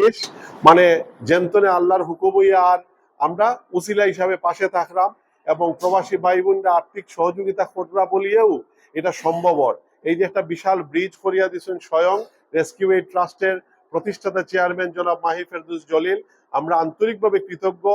জিনিস মানে জেন্তনে আল্লাহর হুকুম হইয়া আর আমরা উসিলা হিসাবে পাশে থাকলাম এবং প্রবাসী ভাই বোনরা আর্থিক সহযোগিতা কররা বলিয়েও এটা সম্ভব। এই যে একটা বিশাল ব্রিজ করিয়া দিয়েছেন স্বয়ং রেস্কিউ এইড ট্রাস্টের প্রতিষ্ঠাতা চেয়ারম্যান জনাব মাহি ফেরদৌস জলিল, আমরা আন্তরিকভাবে কৃতজ্ঞ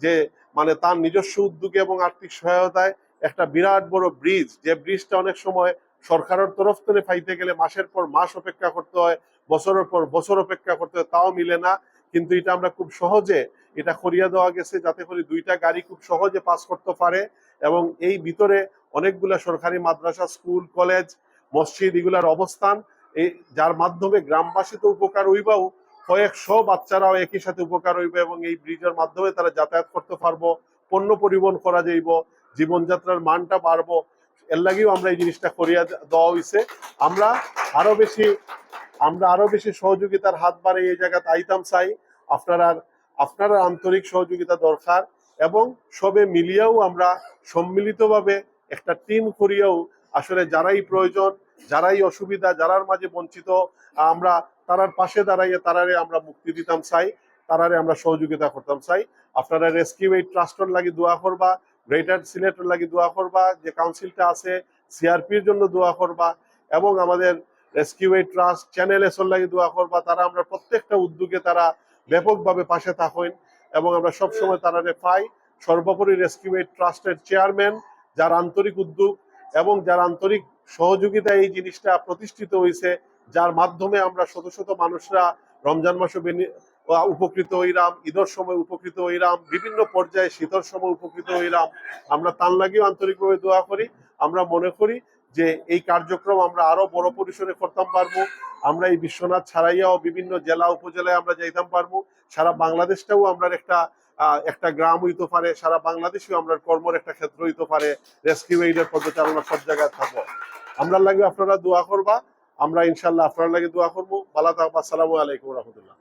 যে মানে তার নিজস্ব উদ্যোগে এবং আর্থিক সহায়তায় একটা বিরাট বড় ব্রিজ, যে ব্রিজটা অনেক সময় সরকারের তরফ থেকে পাইতে গেলে মাসের পর মাস অপেক্ষা করতে হয়, বছরের পর বছর অপেক্ষা করতে হয়, তাও মিলে না। কিন্তু এটা আমরা খুব সহজে এটা করিয়া দেওয়া গেছে যাতে করে দুইটা গাড়ি খুব সহজে পাস করতে পারে। এবং এই ভিতরে অনেকগুলা সরকারি মাদ্রাসা, স্কুল, কলেজ, মসজিদ এগুলার অবস্থান, এই যার মাধ্যমে গ্রামবাসী তো উপকার হইবাও, কয়েকশো বাচ্চারাও একই সাথে উপকার হইবে এবং এই ব্রিজের মাধ্যমে তারা যাতায়াত করতে পারবো, পণ্য পরিবহন করা যাইব, জীবনযাত্রার মানটা বাড়বো। এর লাগেও আমরা এই জিনিসটা করিয়া দেওয়া হয়েছে। আমরা আরো বেশি সহযোগিতার হাত বাড়িয়ে এই জায়গাতে আইতাম চাই। আপনারা আন্তরিক সহযোগিতা দরকার এবং সবে মিলিয়াও আমরা সম্মিলিতভাবে একটা টিম করিয়াও আসলে যারাই প্রয়োজন, যারাই অসুবিধা, যারার মাঝে বঞ্চিত, আমরা তারার পাশে দাঁড়াইয়ে তারারে আমরা মুক্তি দিতাম চাই, তারারে আমরা সহযোগিতা করতাম চাই। আপনারা রেস্কিউ এইড ট্রাস্টের লাগি দোয়া করবা, গ্রেটার সিলেটের লাগি দোয়া করবা, যে কাউন্সিলটা আছে সিআরপির জন্য দোয়া করবা এবং আমাদের রেস্কিউ এইড ট্রাস্ট চ্যানেল এসর লাগি দোয়া করবা। তারা আমরা প্রত্যেকটা উদ্যোগে তারা ব্যাপকভাবে পাশে থাকেন এবং আমরা সবসময় তারারে পাই। সর্বোপরি রেস্কিউ এইড ট্রাস্টের চেয়ারম্যান, যার আন্তরিক উদ্যোগ এবং যার আন্তরিক সহযোগিতা এই জিনিসটা প্রতিষ্ঠিত হয়েছে, যার মাধ্যমে আমরা শত শত মানুষরা রমজান মাসে উপকৃত হইলাম, ঈদের সময় উপকৃত হইলাম, বিভিন্ন পর্যায়ে শীতের সময় উপকৃত হইলাম। আমরা তার লাগেও আন্তরিকভাবে দোয়া করি। আমরা মনে করি যে এই কার্যক্রম আমরা আরো বড় পরিসরে করতাম পারবো। আমরা এই বিশ্বনাথ ছাড়াইয়াও বিভিন্ন জেলা উপজেলায় আমরা যাইতাম পারবো। সারা বাংলাদেশটাও আমরা একটা গ্রাম হইতে পারে, সারা বাংলাদেশেও আমরা কর্মের একটা ক্ষেত্র হইতে পারে। রেস্কিউ এইডের পদচারণা সব জায়গায় থাকবো। আমরা লাগে আপনারা দোয়া করবা, আমরা ইনশাল্লাহ আপনার লাগে দোয়া করবো। ভালো থাকবা। আসসালামু আলাইকুম রহমতুল্লাহ।